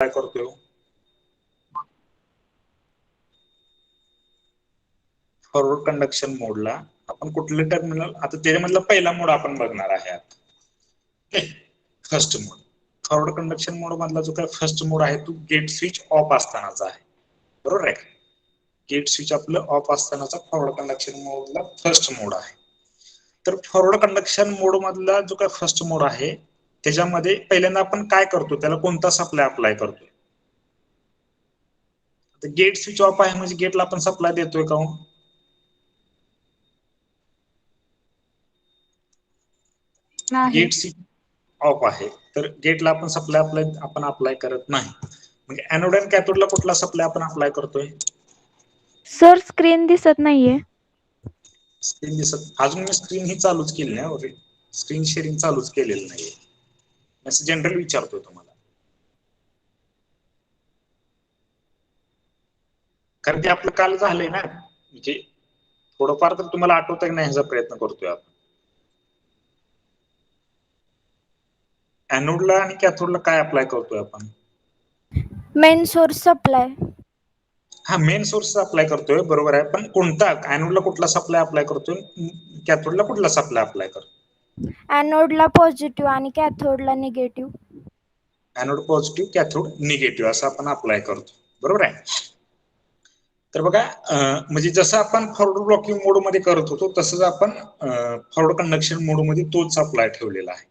काय करतोय forward conduction मोडला आपण कुठले टर्मिनल आता त्याच्यामधला पहिला मोड आपण बघणार आहे आता फर्स्ट मोड फॉरवर्ड कंडक्शन मोड मधला जो काय फर्स्ट मोड आहे तो गेट स्विच ऑफ असतानाचा आहे बरोबर आहे गेट स्विच आपलं ऑफ असतानाचा फॉरवर्ड कंडक्शन मोडला फर्स्ट मोड आहे तर फॉरवर्ड कंडक्शन मोड मधला जो काय फर्स्ट मोड आहे त्याच्यामध्ये पहिल्यांदा आपण काय करतो त्याला कोणता सप्लाय अप्लाय करतो गेट स्विच ऑफ आहे म्हणजे गेटला आपण सप्लाय देतोय का गेट स्विच ऑफ आहे तर गेटला आपण सप्लाय आपण अप्लाय करत नाही म्हणजे एनोड आणि कॅथोडला कुठला सप्लाय आपण अप्लाय करतोय सर स्क्रीन दिसत नाहीये स्क्रीन दिसत अजून मी स्क्रीन ही चालूच केली नाही स्क्रीन शेअरिंग चालूच केलेलं नाहीये असं जनरल विचारतोय तुम्हाला कारण ते आपलं काल झालंय ना म्हणजे थोडंफार तर तुम्हाला आठवत की नाही ह्याचा प्रयत्न करतोय आपण एनोडला आणि कॅथोडला काय अप्लाय करतोय आपण मेन सोर्स सप्लाय हा मेन सोर्स अप्लाय करतोय बरोबर आहे पण कोणता एनोडला कुठला सप्लाय अप्लाय करतोय कॅथोडला कुठला सप्लाय अप्लाय करतो एनोडला पॉझिटिव्ह आणि कॅथोडला negative anode positive cathode negative असं आपण अप्लाय करतो बरोबर आहे तर बघा म्हणजे जसं आपण फॉरवर्ड ब्लॉकिंग मोड मध्ये करत होतो तसंच आपण फॉरवर्ड कंडक्शन मोड मध्ये तोच सप्लाय ठेवलेला आहे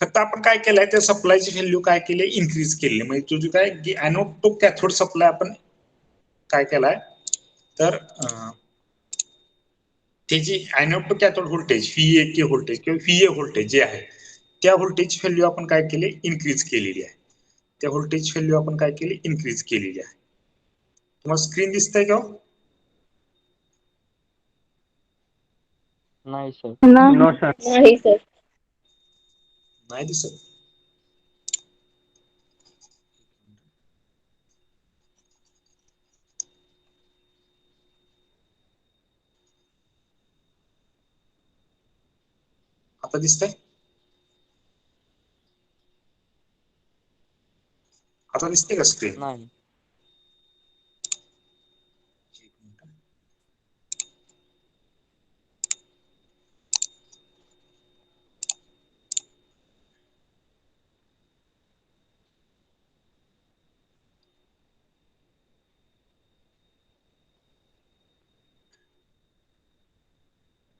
फक्त आपण काय केलंय त्या सप्लायची व्हॅल्यू काय केली इन्क्रीज केली म्हणजे तुझी काय एनोड टू कॅथोड सप्लाय आपण काय केलाय तर त्याची anode to cathode voltage VA voltage किंवा VA व्होल्टेज जे आहे त्या व्होल्टेज व्हॅल्यू आपण काय केली इन्क्रीज केलेली आहे त्या व्होल्टेज व्हॅल्यू आपण काय केली इन्क्रीज केलेली आहे तुम्हाला स्क्रीन दिसतंय का नाही सर नाही सर नाही दिसत आता दिसतंय आता दिसते का स्क्रीन नाही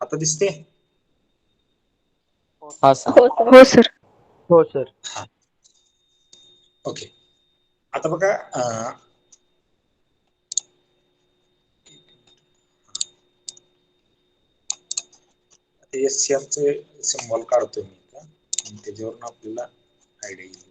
आता दिसते हा सर हो सर हो सर ओके आता बघा SCR चे सिम्बॉल काढतोय मी त्याच्यावरून आपल्याला आयडिया येईल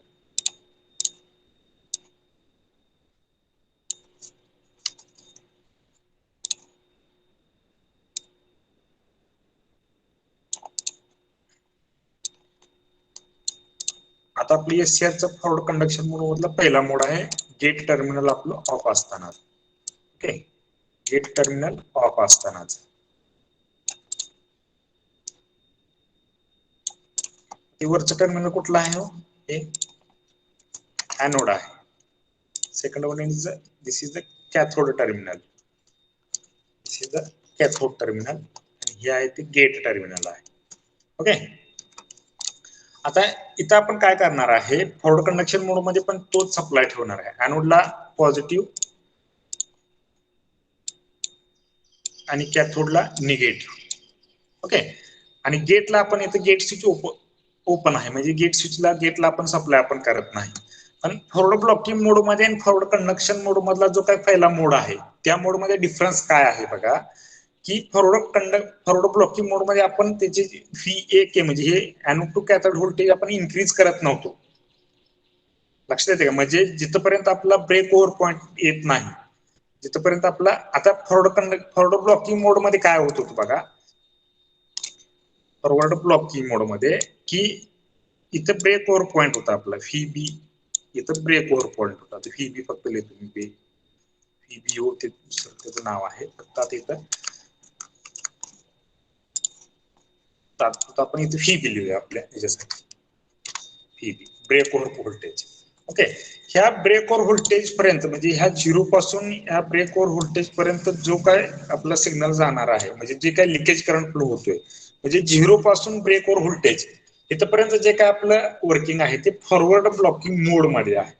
आता आपली SCR चा फॉरवर्ड कंडक्शन मोड मधला पहिला मोड आहे गेट टर्मिनल आपलं ऑफ असताना ओके गेट टर्मिनल ऑफ असतानाच वरचं टर्मिनल कुठलं आहे हे एनोड आहे second one is this is the cathode terminal this is the cathode terminal आणि हे आहे ते गेट टर्मिनल आहे ओके आता इथं आपण काय करणार आहे फॉरवर्ड कंडक्शन मोड मध्ये पण तोच सप्लाय ठेवणार आहे एनोडला पॉझिटिव्ह आणि कॅथोडला निगेटिव्ह ओके आणि गेटला आपण इथे गेट स्विच ओपन आहे म्हणजे गेटला आपण सप्लाय आपण करत नाही पण फॉरवर्ड ब्लॉकिंग मोड मध्ये आणि फॉरवर्ड कंडक्शन मोड मधला जो काही पहिला मोड आहे त्या मोड मध्ये डिफरन्स काय आहे बघा की फॉरवर्ड ब्लॉकिंग मोड मध्ये आपण त्याची VA म्हणजे हे एनोड टू कॅथोड व्होल्टेज आपण इन्क्रीज करत नव्हतो लक्षात येते का म्हणजे जिथपर्यंत आपला ब्रेक ओव्हर पॉईंट येत नाही जिथपर्यंत आपला आता फॉरवर्ड ब्लॉकिंग मोड मध्ये काय होत होतं बघा फॉरवर्ड ब्लॉकिंग मोड मध्ये की इथं ब्रेक ओव्हर पॉईंट होता आपला VB इथं ब्रेक ओव्हर पॉईंट होता VB फक्त लिहितो मी VBO त्याचं नाव आहे फक्त आता इथं आपण इथे VB लिहूया आपल्या ह्याच्यासाठी VB break over voltage okay. ह्या ब्रेक ओव्हर व्होल्टेज पर्यंत म्हणजे ह्या 0 पासून ह्या ब्रेक ओव्हर व्होल्टेज पर्यंत जो काय आपला सिग्नल जाणार आहे म्हणजे जे काय लिकेज करंट फ्लो होतोय म्हणजे 0 पासून ब्रेक ओव्हर व्होल्टेज इथपर्यंत जे काय आपलं वर्किंग आहे ते फॉरवर्ड ब्लॉकिंग मोड मध्ये आहे.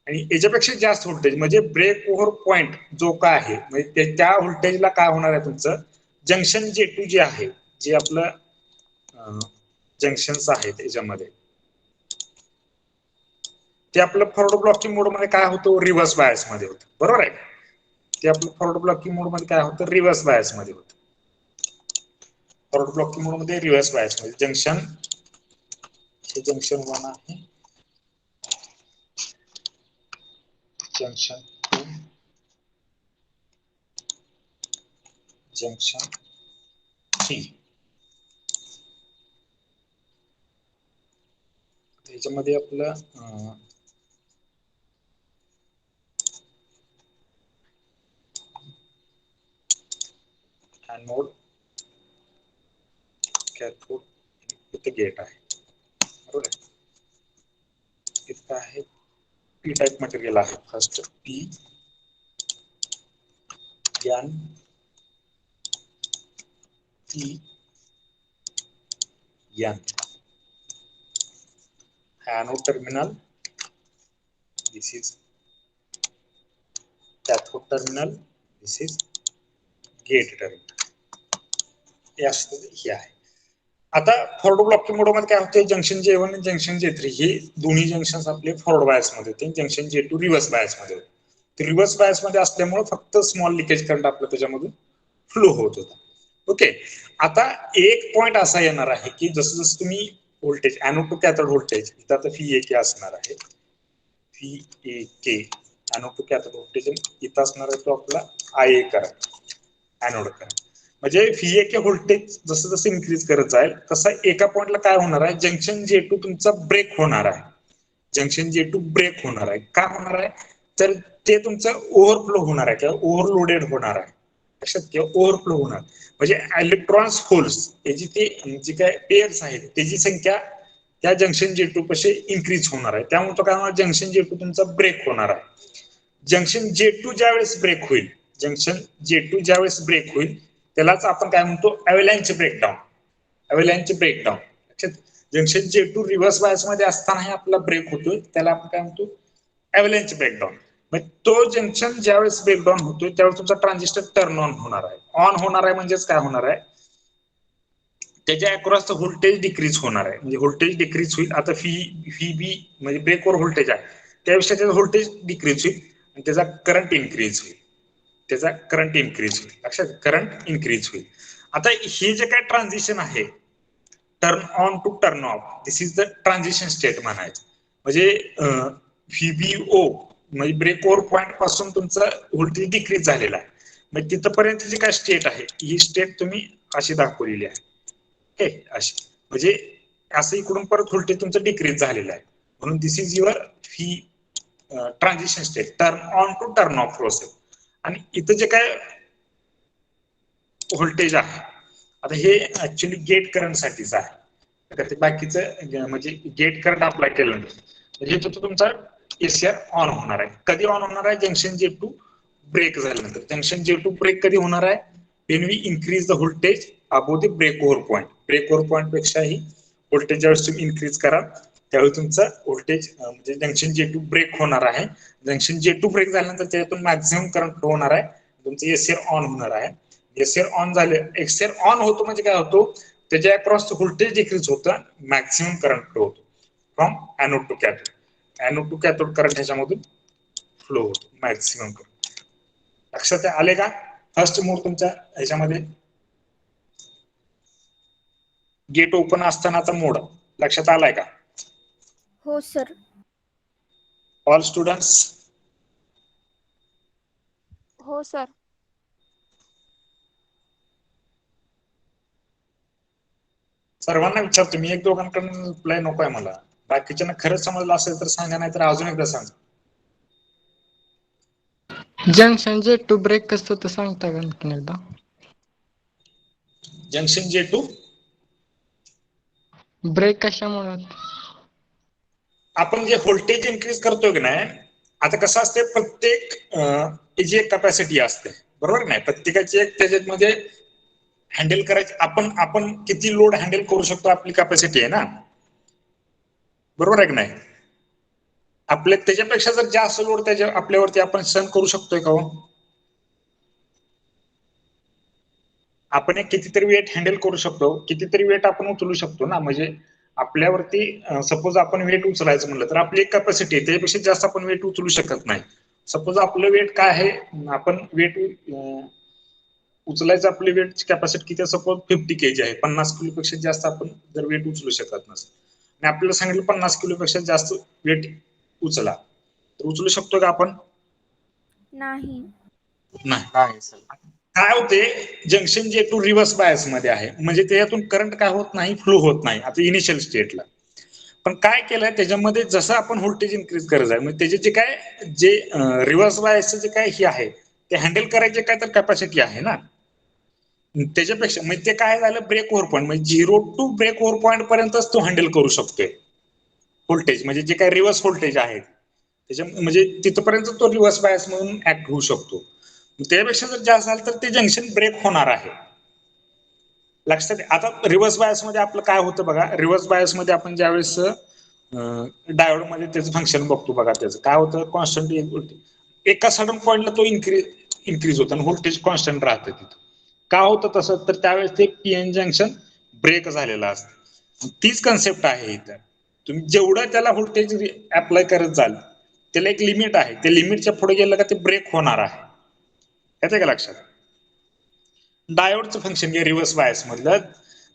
आणि याच्यापेक्षा जास्त व्होल्टेज म्हणजे ब्रेक ओव्हर पॉइंट जो काय आहे म्हणजे त्या व्होल्टेजला काय होणार आहे तुमचं जंक्शन J2 जे आहे जे आपलं जंक्शन्स आहेत त्याच्यामध्ये ते आपलं फॉरवर्ड ब्लॉकिंग मोड मध्ये काय होतं रिव्हर्स बायस मध्ये होतं बरोबर आहे. ते आपलं फॉरवर्ड ब्लॉकिंग मोड मध्ये काय होतं रिव्हर्स बायस मध्ये होतं. फॉरवर्ड ब्लॉकिंग मोड मध्ये रिव्हर्स बायस मध्ये जंक्शन 1 आहे जंक्शन 2 जंक्शन 3 त्याच्यामध्ये आपलं एनोड कॅथोड इथे गेट आहे बरोबर आहे. इथं आहे पी टाइप मटेरियल आहे first P N T N anode terminal this is cathode terminal this is gate terminal हे आहे. आता फॉरवर्ड ब्लॉकिंग मोड मध्ये काय होते जंक्शन J1 आणि जंक्शन J3 हे दोन्ही जंक्शन आपले फॉरवर्ड बायस मध्ये होते जंक्शन J2 रिव्हर्स बायस मध्ये होते. ते रिव्हर्स बायस मध्ये असल्यामुळे फक्त स्मॉल लिकेज करंट आपलं त्याच्यामधून फ्लो होत होता. ओके. आता एक पॉइंट असा येणार आहे की जसं जसं तुम्ही voltage anode to cathode voltage इथं आता VAK असणार आहे VAK anode to cathode voltage इथं असणार आहे तो आपला IA करंट एनोड करंट म्हणजे VAK व्होल्टेज जसं जसं इन्क्रीज करत जाईल तसं एका पॉइंटला काय होणार आहे जंक्शन J2 तुमचा ब्रेक होणार आहे. जंक्शन J2 ब्रेक होणार आहे का होणार आहे तर ते तुमचं ओव्हरफ्लो होणार आहे किंवा ओव्हरलोडेड होणार आहे. लक्षात घ्या ओव्हरफ्लो होणार म्हणजे इलेक्ट्रॉन्स होल्स याची ते जी काय पेअर्स आहेत त्याची संख्या त्या जंक्शन J2 पाशी इन्क्रीज होणार आहे त्यामुळे तो काय होणार जंक्शन J2 तुमचा ब्रेक होणार आहे. जंक्शन J2 ज्यावेळेस ब्रेक होईल जंक्शन J2 ज्यावेळेस ब्रेक होईल त्यालाच आपण काय म्हणतो avalanche breakdown avalanche breakdown. Junction J2 reverse bias मध्ये असताना आपला ब्रेक होतोय त्याला आपण काय म्हणतो अव्हलॅन्च ब्रेकडाऊन. तो जंक्शन ज्यावेळेस ब्रेकडाऊन होतोय त्यावेळेस तुमचा ट्रान्झिस्टर टर्न ऑन होणार आहे. ऑन होणार आहे म्हणजेच काय होणार आहे त्याच्या अक्रॉस व्होल्टेज डिक्रीज होणार आहे म्हणजे व्होल्टेज डिक्रीज होईल. आता VB म्हणजे ब्रेक ओव्हर व्होल्टेज आहे त्यापेक्षा त्याचं व्होल्टेज डिक्रीज होईल आणि त्याचा करंट इन्क्रीज होईल त्याचा करंट इन्क्रीज होईल. लक्षात करंट इन्क्रीज होईल. आता हे जे काय ट्रान्झिशन आहे turn on to turn off this is the transition state म्हणायचं म्हणजे VBO म्हणजे ब्रेक ओव्हर पॉइंट पासून तुमचं व्होल्टेज डिक्रीज झालेला आहे म्हणजे तिथपर्यंत जी काय स्टेट आहे ही स्टेट तुम्ही अशी दाखवलेली आहे. ओके अशी म्हणजे असं इकडून परत व्होल्टेज तुमचं डिक्रीज झालेलं आहे म्हणून this is your transition state turn on to turn off process. आणि इथं जे काय व्होल्टेज आहे आता हे ऍक्च्युली गेट करंट साठीच आहे ते बाकीचं म्हणजे गेट करंट अप्लाय केलं म्हणजे तो तुमचा एसीआर ऑन होणार आहे. कधी ऑन होणार आहे जंक्शन J2 ब्रेक झाल्यानंतर. जंक्शन J2 ब्रेक कधी होणार आहे when we increase the voltage above the break over point. Break over point पेक्षाही व्होल्टेज ज्यावेळेस तुम्ही इन्क्रीज करा त्यावेळी तुमचं व्होल्टेज म्हणजे जंक्शन J2 ब्रेक होणार आहे. जंक्शन J2 ब्रेक झाल्यानंतर त्यातून मॅक्झिमम करंट फ्लो होणार आहे तुमचं एसीआर ऑन होणार आहे. एसीआर ऑन झाले एसीआर ऑन होतो म्हणजे काय होतो त्याच्या अक्रॉस व्होल्टेज डिक्रीज होतं मॅक्झिमम करंट फ्लो होतो from anode to cathode. Anode to cathode current ह्याच्यामधून फ्लो होतो मॅक्झिमम करंट. लक्षात आले का फर्स्ट मोड तुमच्या ह्याच्यामध्ये गेट ओपन असतानाचा मोड लक्षात आलाय का? हो सर. ऑल स्टुडंट्स हो सर. सर्वांना विचारतो मी एक दोघांकडून रिप्लाय नकोय मला बाकीच्यांना खरंच समजलं असेल तर सांगा नाही तर अजून एकदा सांगा. जंक्शन J2 ब्रेक कसं होतं सांगता का आणखीन एकदा? जंक्शन J2 ब्रेक कशामुळे होतं? आपण जे व्होल्टेज इन्क्रीज करतोय की नाही, आता कसं असते प्रत्येक जी एक कॅपॅसिटी असते बरोबर नाही, प्रत्येकाची एक त्याच्यामध्ये हँडल करायची आपण किती लोड हँडल करू शकतो आपली कॅपॅसिटी आहे ना, बरोबर आहे की नाही. आपल्या त्याच्यापेक्षा जर जास्त लोड त्याच्या आपल्यावरती आपण सहन करू शकतोय का हो? आपण एक कितीतरी वेट हँडल करू शकतो, कितीतरी वेट आपण उचलू शकतो ना. म्हणजे आपल्यावरती सपोज आपण वेट उचलायचं म्हणलं तर आपली एक कॅपॅसिटी आहे, त्याच्यापेक्षा जास्त आपण वेट उचलू शकत नाही. सपोज आपलं वेट काय आहे, आपण वेट उचलायचं आपली वेट कॅपॅसिटी किती, सपोज 50 kg आहे, 50 किलोपेक्षा जास्त आपण जर वेट उचलू शकत नसेल आणि आपल्याला सांगितलं 50 किलोपेक्षा जास्त वेट उचला, तर उचलू शकतो का आपण? नाही. नाही. काय होते, junction J to reverse bias मध्ये आहे, म्हणजे त्याच्यातून करंट काय होत नाही, फ्लो होत नाही आता इनिशियल स्टेटला. पण काय केलंय त्याच्यामध्ये, जसं आपण व्होल्टेज इन्क्रीज करत आहे, म्हणजे त्याचे जे काय जे रिव्हर्स बायसचे जे काय हे आहे ते हँडल करायचे काय तर कॅपॅसिटी आहे ना, त्याच्यापेक्षा म्हणजे ते काय झालं, ब्रेक ओव्हर पॉईंट म्हणजे 0 टू ब्रेक ओव्हर पॉईंट पर्यंतच तो हँडल करू शकतोय व्होल्टेज, म्हणजे जे काय रिव्हर्स व्होल्टेज आहे त्याच्या म्हणजे तिथपर्यंत तो रिव्हर्स बायस म्हणून ऍक्ट होऊ शकतो. त्यापेक्षा जर जास्त झालं तर ते जंक्शन ब्रेक होणार आहे. लक्षात. आता रिव्हर्स बायस मध्ये आपलं काय होतं बघा, रिव्हर्स बायस मध्ये आपण ज्यावेळेस डायोड मध्ये त्याचं फंक्शन बघतो बघा, त्याचं काय होतं, कॉन्स्टंट एका सडन पॉईंटला तो इन्क्रीज होतो आणि व्होल्टेज कॉन्स्टंट राहतं तिथं. का होतं तसं, तर त्यावेळेस ते पीएन जंक्शन ब्रेक झालेलं असतं. तीच कन्सेप्ट आहे इथं. तुम्ही जेवढं त्याला व्होल्टेज अप्लाय करत जाल त्याला एक लिमिट आहे, त्या लिमिटच्या पुढे गेलं का ते ब्रेक होणार आहे. येते का लक्षात? डायोडचं फंक्शन घ्या रिव्हर्स बायस मधलं,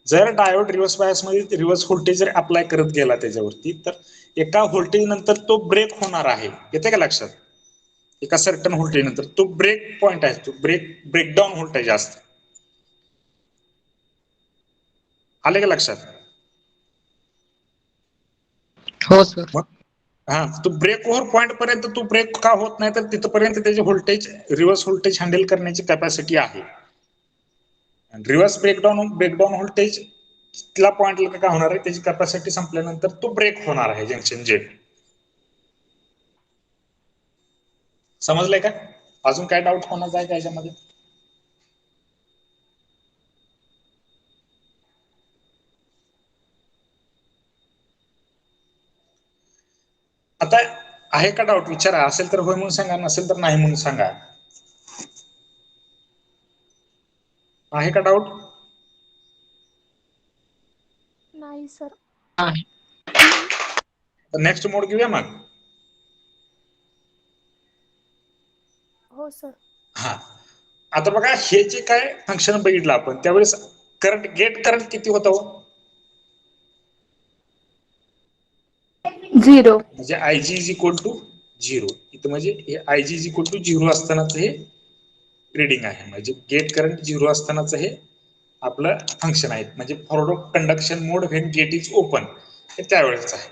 जर डायोड रिव्हर्स बायस मध्ये रिव्हर्स व्होल्टेज जर अप्लाय करत गेला त्याच्यावरती, तर एका व्होल्टेज नंतर तो ब्रेक होणार आहे. येते का लक्षात? एका सर्टन व्होल्टेज नंतर तो ब्रेक पॉइंट आहे, तो ब्रेकडाऊन व्होल्टेज असतं. आले का लक्षात? हो सर. हा, तो ब्रेक ओव्हर पॉइंट पर्यंत तो ब्रेक का होत नाही, तर तिथपर्यंत त्याचे व्होल्टेज रिव्हर्स व्होल्टेज हँडल करण्याची कॅपॅसिटी आहे. रिव्हर्स ब्रेकडाऊन व्होल्टेज तिथला पॉइंटला काय होणार आहे, त्याची कॅपॅसिटी संपल्यानंतर तो ब्रेक होणार आहे जंक्शन जेट. समजलंय का? अजून काय डाऊट होणार आहे त्याच्यामध्ये? आता आहे का डाऊट? विचारा. असेल तर होय म्हणून सांगा, नसेल तर नाही म्हणून सांगा. आहे का डाऊट? नाही सर. आहे. नेक्स्ट मोड घेऊया मग. हो सर. हा, आता बघा हे जे काय फंक्शन बघितलं आपण त्यावेळेस करंट, गेट करंट किती होतं? 0. म्हणजे आयजी इज इक्वल टू 0. इथं म्हणजे हे आयजी इज इक्वल टू 0 असतानाच हे रीडिंग आहे, म्हणजे गेट करंट 0 असतानाच हे आपलं फंक्शन आहे. म्हणजे forward conduction mode when gate is open, हे त्यावेळेस आहे.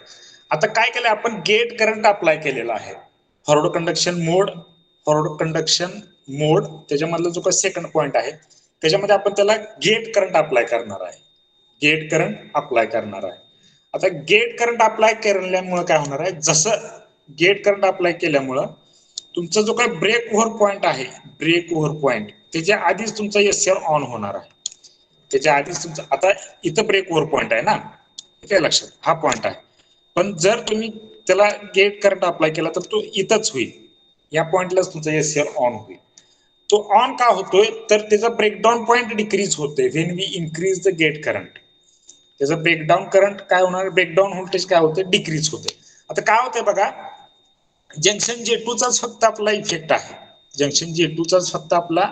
आता काय केलं आपण, गेट करंट अप्लाय केलेला आहे. फॉरवर्ड कंडक्शन मोड त्याच्यामधला जो काही सेकंड पॉइंट आहे त्याच्यामध्ये आपण त्याला गेट करंट अप्लाय करणार आहे. गेट करंट अप्लाय करणार आहे. आता गेट करंट अप्लाय केल्यामुळे काय होणार आहे, जसं गेट करंट अप्लाय केल्यामुळं तुमचा जो काही ब्रेक ओव्हर पॉइंट आहे, ब्रेक ओव्हर पॉइंट त्याच्या आधीच तुमचा एससीआर ऑन होणार आहे. त्याच्या आधीच तुमचा, आता इथं ब्रेक ओव्हर पॉइंट आहे ना, काय लक्षात, हा पॉइंट आहे. पण जर तुम्ही त्याला गेट करंट अप्लाय केला तर तो इथंच होईल, या पॉइंटलाच तुमचा एससीआर ऑन होईल. तो ऑन का होतोय, तर त्याचा ब्रेकडाऊन पॉइंट डिक्रीज होतोय when we increase the gate current. त्याचं ब्रेकडाऊन करंट काय होणार, ब्रेकडाऊन व्होल्टेज काय होते, डिक्रीज होते. आता काय होतंय बघा, जंक्शन J2चाच फक्त आपला इफेक्ट आहे, जंक्शन J2चाच फक्त आपला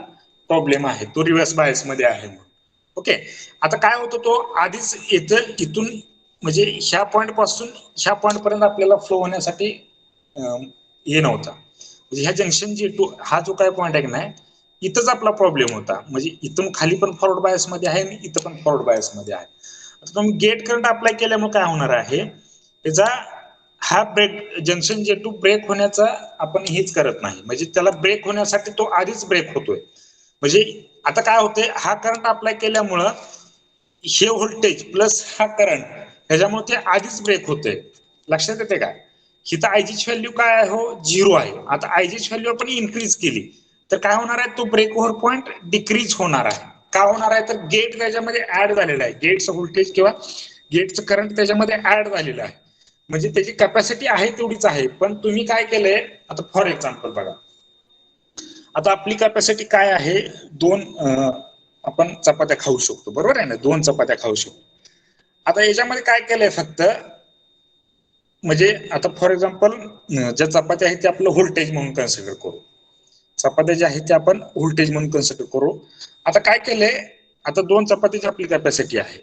प्रॉब्लेम आहे, तो रिव्हर्स बायस मध्ये आहे म्हणून. ओके. आता काय होतं, तो आधीच इथून म्हणजे ह्या पॉइंट पासून ह्या पॉइंट पर्यंत आपल्याला फ्लो होण्यासाठी हे नव्हता. म्हणजे ह्या जंक्शन J2 हा जो काय पॉइंट आहे की नाही, इथंच आपला प्रॉब्लेम होता. म्हणजे इथून खाली पण फॉरवर्ड बायस मध्ये आहे आणि इथं पण फॉरवर्ड बायस मध्ये आहे. आता तुम्ही गेट करंट अप्लाय केल्यामुळे काय होणार आहे, त्याचा हा ब्रेक जंक्शन J2 ब्रेक होण्याचा आपण हेच करत नाही, म्हणजे त्याला ब्रेक होण्यासाठी तो आधीच ब्रेक होतोय. म्हणजे आता काय होतंय, हा करंट अप्लाय केल्यामुळं हे व्होल्टेज प्लस हा करंट ह्याच्यामुळे ते आधीच ब्रेक होतंय. लक्षात येते का? हिथं आयजीची व्हॅल्यू काय आहे हो 0 आहे. आता आयजीची व्हॅल्यू आपण इन्क्रीज केली तर काय होणार आहे, तो ब्रेक ओव्हर पॉईंट डिक्रीज होणार आहे. का होणार आहे तर गेट त्याच्यामध्ये ऍड झालेला आहे, गेटचं व्होल्टेज किंवा गेटचं करंट त्याच्यामध्ये ऍड झालेलं आहे, म्हणजे त्याची कॅपॅसिटी आहे तेवढीच आहे. पण तुम्ही काय केलंय, आता फॉर एक्झाम्पल बघा, आता आपली कॅपॅसिटी काय आहे, 2 आपण चपात्या खाऊ शकतो, बरोबर आहे ना, 2 चपात्या खाऊ शकतो. आता याच्यामध्ये काय केलंय फक्त, म्हणजे आता फॉर एक्झाम्पल ज्या चपात्या आहेत ते आपलं व्होल्टेज म्हणून कन्सिडर करू, चपात्या ज्या आहेत त्या आपण व्होल्टेज म्हणून कन्सिडर करू. आता काय केलंय, आता 2 चपातीची आपली कॅपॅसिटी आहे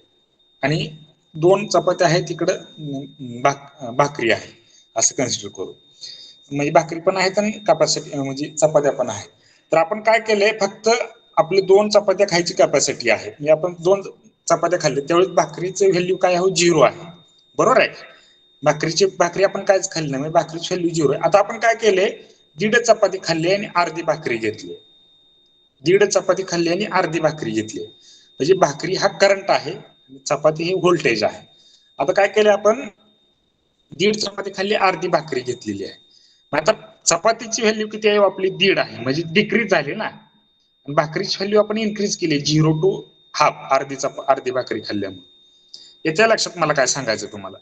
आणि 2 चपात्या आहेत तिकडं भाकरी आहे असं कन्सिडर करू, म्हणजे भाकरी पण आहेत आणि कॅपॅसिटी म्हणजे चपात्या पण आहेत. तर आपण काय केलंय, फक्त आपली 2 चपात्या खायची कॅपॅसिटी आहे, म्हणजे आपण 2 चपात्या खाल्ल्या त्यावेळेस भाकरीचे व्हॅल्यू काय आहे 0 आहे, बरोबर आहे. भाकरी आपण कायच खाल्ली नाही, म्हणजे भाकरीची व्हॅल्यू 0 आहे. आता आपण काय केलंय, 1.5 चपाती खाल्ली आणि अर्धी भाकरी घेतली, 1.5 चपाती खाल्ली आणि अर्धी भाकरी घेतली, म्हणजे भाकरी हा करंट आहे, चपाती हे व्होल्टेज आहे. आता काय केलं आपण, 1.5 चपाती खाल्ली, अर्धी भाकरी घेतलेली आहे. आता चपातीची व्हॅल्यू किती आहे आपली 1.5 आहे, म्हणजे डिक्रीज झाली ना. भाकरीची व्हॅल्यू आपण इन्क्रीज केली 0 to हाफ, अर्धी भाकरी खाल्ल्यामुळे. याच्या लक्षात मला काय सांगायचं तुम्हाला?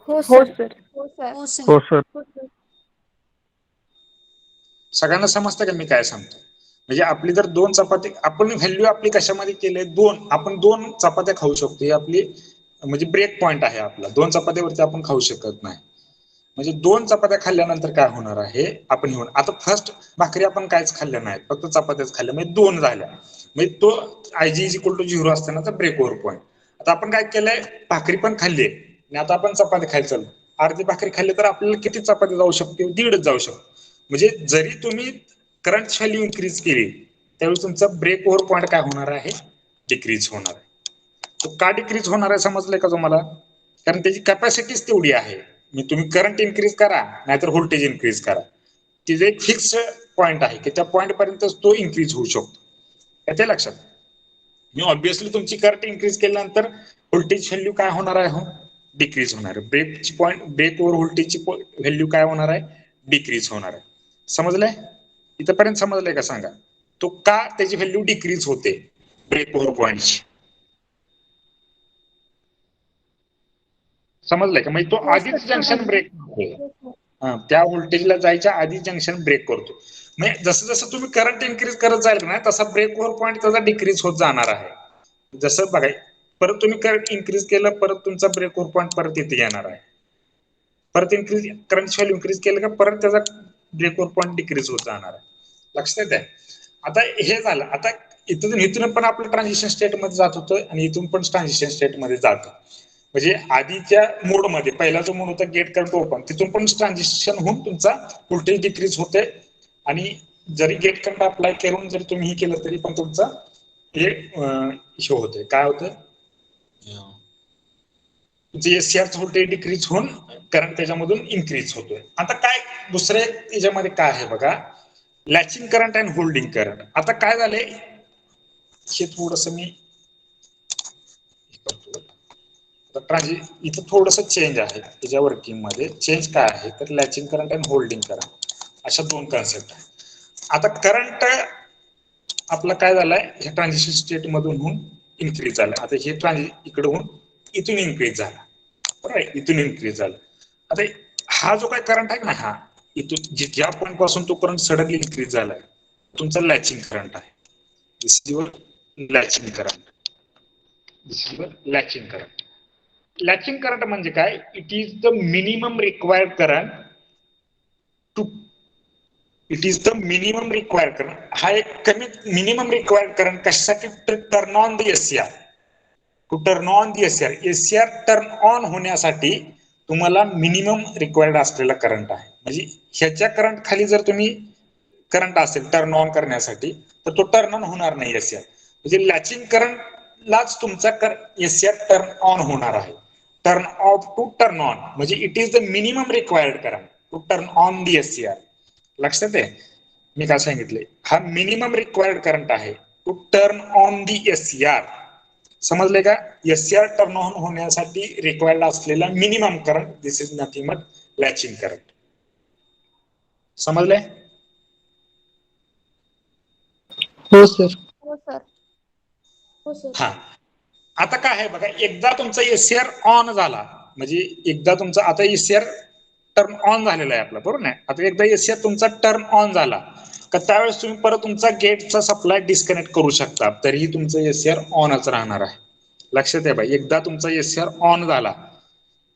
हो सर. हो सर. हो सर. हो सर. सगळ्यांना समजतं का मी काय सांगतो? म्हणजे आपली जर 2 चपाती, आपण व्हॅल्यू आपली कशामध्ये केले, 2, आपण 2 चपात्या खाऊ शकतो, ही आपली म्हणजे ब्रेक पॉइंट आहे आपला. 2 चपात्यावरती आपण खाऊ शकत नाही, म्हणजे 2 चपात्या खाल्ल्यानंतर काय होणार आहे, आपण घेऊन आता फर्स्ट भाकरी आपण काहीच खाल्ल्या नाही, फक्त चपात्याच खाल्ल्या, म्हणजे 2 झाल्या, म्हणजे तो आयजी इज इक्वल टू 0 असताना तर ब्रेक ओव्हर पॉईंट. आता आपण काय केलंय, भाकरी पण खाल्ली आणि आता आपण चपाती खायला चालू, अर्धी भाकरी खाल्ली तर आपल्याला किती चपाती जाऊ शकते, 1.5 जाऊ शकतो. म्हणजे जरी तुम्ही करंट व्हॅल्यू इन्क्रीज केली त्यावेळी तुमचा ब्रेक ओव्हर पॉईंट काय होणार आहे, डिक्रीज होणार आहे. तो का डिक्रीज होणार आहे समजलंय का तुम्हाला? कारण त्याची कॅपॅसिटीच तेवढी आहे. मी तुम्ही करंट इन्क्रीज करा नाहीतर व्होल्टेज इन्क्रीज करा, तिथे एक फिक्स पॉईंट आहे की त्या पॉईंट पर्यंतच तो इन्क्रीज होऊ शकतो. त्याच्या लक्षात, मी ऑब्विसली तुमची करंट इन्क्रीज केल्यानंतर व्होल्टेज व्हॅल्यू काय होणार आहे, हो डिक्रीज होणार आहे. ब्रेक ओव्हर व्होल्टेजची व्हॅल्यू काय होणार आहे, डिक्रीज होणार आहे. समजलंय? इथपर्यंत समजलंय का सांगा? तो का त्याची व्हॅल्यू डिक्रीज होते ब्रेक ओव्हर पॉईंटची, समजलंय का? म्हणजे तो आधीच जंक्शन ब्रेक करतो, त्या व्होल्टेजला जायच्या आधी जंक्शन ब्रेक करतो. म्हणजे जसं जसं तुम्ही करंट इन्क्रीज करत जाईल ना तसा ब्रेक ओव्हर पॉईंट त्याचा डिक्रीज होत जाणार आहे. जसं बघा, परत तुम्ही करंट इन्क्रीज केलं, परत तुमचा ब्रेक ओव्हर पॉईंट परत इथे येणार आहे, परत करंट व्हॅल्यू इन्क्रीज केलं का परत त्याचा ब्रेक ओव्हर पॉईंट डिक्रीज होत जाणार आहे. लक्षात आहे? आता हे झालं, आता इथून पण आपलं ट्रान्झिशन स्टेट मध्ये जात होतं आणि इथून पण ट्रान्झिशन स्टेट मध्ये जातं. म्हणजे आधीच्या मोड मध्ये पहिला जो मोड होता गेट करंट ओपन, तिथून पण ट्रान्झिशन होऊन तुमचा व्होल्टेज डिक्रीज होते आणि जरी गेट करंट अप्लाय करून जरी तुम्ही हे केलं तरी पण तुमचा हे होते, काय होतं, एससीआरचं व्होल्टेज डिक्रीज होऊन करंट त्याच्यामधून इन्क्रीज होतोय. आता काय दुसरे त्याच्यामध्ये काय आहे बघा, latching current and holding current. आता काय झालंय, हे थोडस मी इथं थोडस चेंज आहे त्याच्या वर्किंग मध्ये. चेंज काय आहे तर latching current and holding current अशा 2 कन्सेप्ट आहे. आता करंट आपला काय झालाय, हे ट्रान्झिशन स्टेट मधून होऊन इन्क्रीज झालं, आता हे इकडे होऊन इथून इन्क्रीज झाला, बरोबर, इथून इन्क्रीज झाला. आता हा जो काय करंट आहे ना, हा इथून ज्या पॉईंट पासून तो करंट सडनली इन्क्रीज झालाय तुमचा लॅचिंग करंट आहे. This is your latching current, this is your latching current. Latching current म्हणजे काय, it is the minimum required current to, it is the minimum required current, हा एक कमी मिनिमम रिक्वायर्ड करंट कशासाठी, turn on the SCR, to turn on the SCR. SCR turn on होण्यासाठी तुम्हाला minimum required असलेला current आहे. म्हणजे ह्याच्या करंट खाली जर तुम्ही करंट असेल टर्न ऑन करण्यासाठी तर तो टर्न ऑन होणार नाही एससीआर. म्हणजे लॅचिंग करंट लाच तुमचा एससीआर टर्न ऑन होणार आहे. Turn off to turn on म्हणजे it is the minimum required current to turn on the SCR. लक्षात आहे मी काय सांगितले, हा मिनिमम रिक्वायर्ड करंट आहे to turn on the SCR. समजले का? एससीआर टर्न ऑन होण्यासाठी रिक्वायर्ड असलेला minimum current, this is nothing but latching current. समजले? हो सर. हो सर. हो सर. हा, आता काय आहे बघा, एकदा तुमचा एससीआर ऑन झाला म्हणजे एकदा तुमचा आता एससीआर टर्न ऑन झालेला आहे आपला, बरोबर नाही? आता एकदा एससीआर तुमचा टर्न ऑन झाला का त्यावेळेस तुम्ही परत तुमचा गेटचा सप्लाय डिस्कनेक्ट करू शकता, तरीही तुमचं एससीआर ऑनच राहणार आहे. लक्षात द्या बाई, एकदा तुमचा एससीआर ऑन झाला,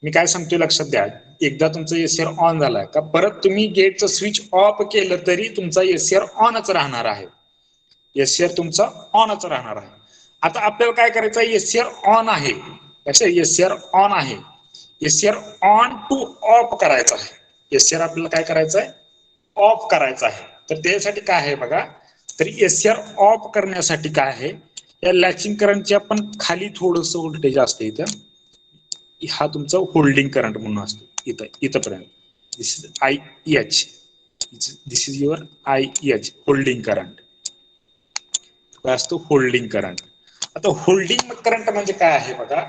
मी काय सांगतोय लक्षात द्या, एकदा तुमचा एससीआर ऑन झाला का परत तुम्ही गेटचं स्विच ऑफ केलं तरी तुमचा एससीआर ऑनच राहणार आहे. एससीआर तुमचा ऑनच राहणार आहे. आता आपल्याला काय करायचं आहे, एससीआर ऑन आहे, एससीआर ऑन आहे, एससीआर ऑन टू ऑफ करायचा आहे. एससीआर आपल्याला काय करायचं आहे, ऑफ करायचं आहे. तर त्यासाठी काय आहे बघा, तर एससीआर ऑफ करण्यासाठी काय आहे, या लॅचिंग करंटच्या पण खाली थोडंसं व्होल्टेज असते इथं, हा तुमचा होल्डिंग करंट म्हणून असतो इथं इथपर्यंत. This is I H, this is your I H, holding current. काय असतो, होल्डिंग करंट. आता होल्डिंग करंट म्हणजे काय आहे बघा,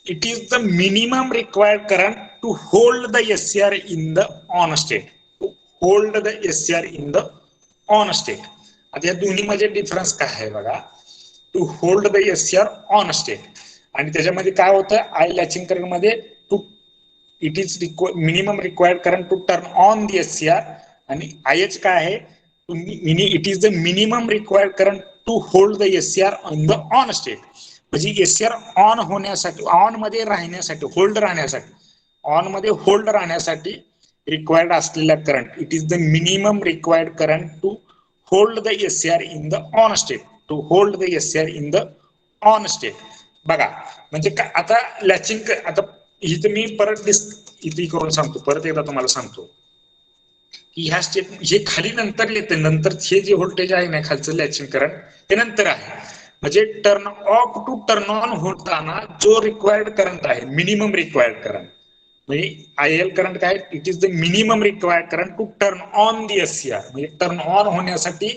it is the minimum required current to hold the SCR in the on state. To hold the SCR in the on state. आता या दोन्ही मध्ये डिफरन्स काय आहे बघा, to hold the SCR on state आणि त्याच्यामध्ये काय होतं, आय लॅचिंग करंट मध्ये to it is minimum required current to turn on the SCR, आणि आय एच काय आहे, it is the minimum required current to hold the SCR in the on state. म्हणजे SCR on होण्यासाठी, on मध्ये राहण्यासाठी, hold राहण्यासाठी, on मध्ये hold राहण्यासाठी रिक्वायर्ड असलेला current, it is the minimum required current to hold the SCR in the on state. To hold the SCR in the on state. बघा म्हणजे आता लॅचिंग, आता इथं मी परत इथे करून सांगतो, परत एकदा तुम्हाला सांगतो की ह्या स्टेप हे खाली नंतर येते, नंतर हे जे व्होल्टेज आहे ना खालचं लॅचिंग करंट ते नंतर आहे. म्हणजे turn off to turn on होताना जो रिक्वायर्ड करंट आहे, मिनिमम रिक्वायर्ड करंट, म्हणजे आय एल करंट काय, it is the minimum required current to turn on the SCR. म्हणजे टर्न ऑन होण्यासाठी